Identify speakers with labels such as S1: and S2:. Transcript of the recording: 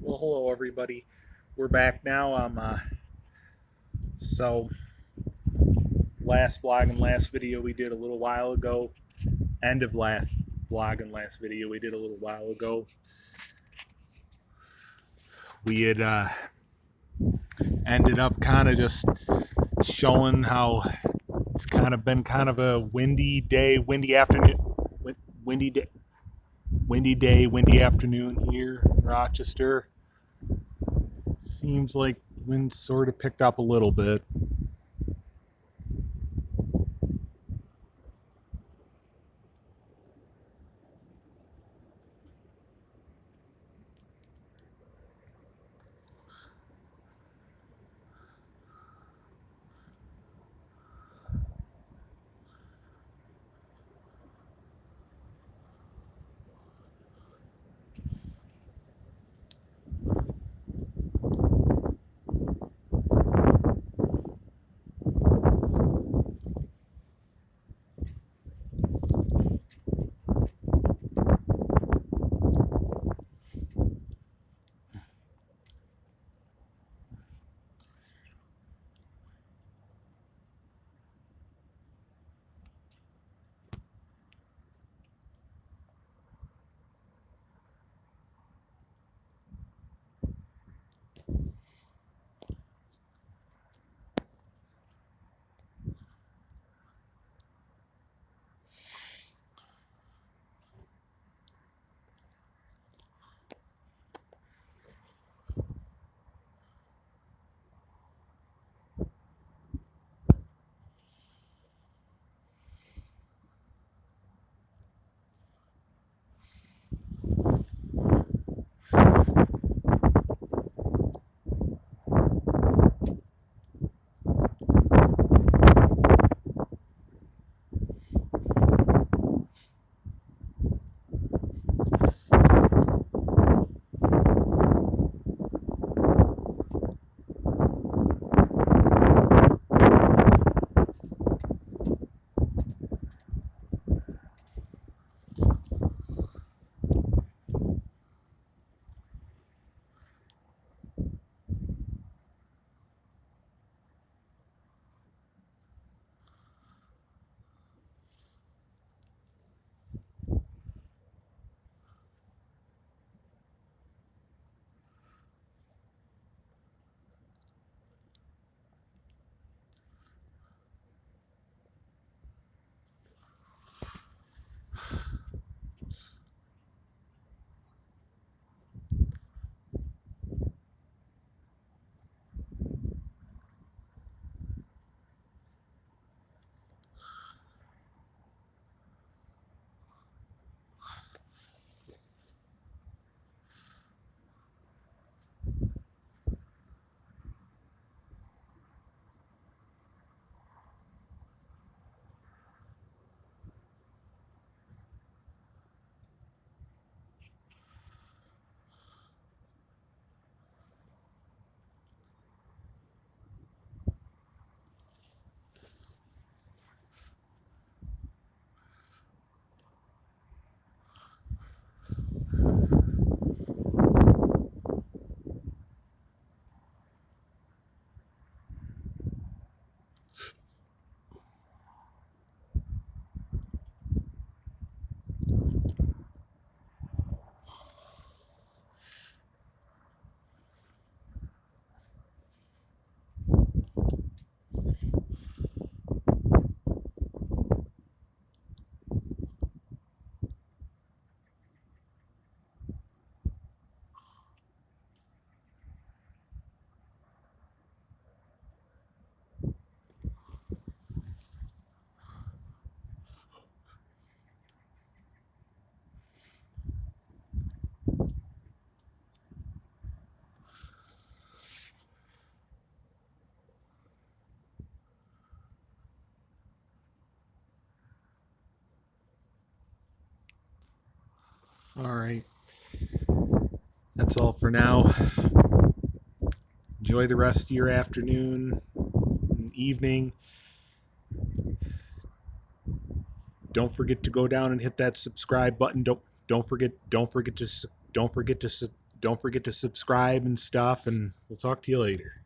S1: Well, hello everybody. We're back now. So last vlog and last video we did a little while ago. End of last vlog and last video we did a little while ago. We had ended up kind of just showing how it's kind of been kind of a windy day, windy afternoon, windy day, windy afternoon here in Rochester. Seems like wind sort of picked up a little bit. All right. That's all for now. Enjoy the rest of your afternoon and evening. Don't forget to go down and hit that subscribe button. Don't forget to don't forget to subscribe and stuff, and we'll talk to you later.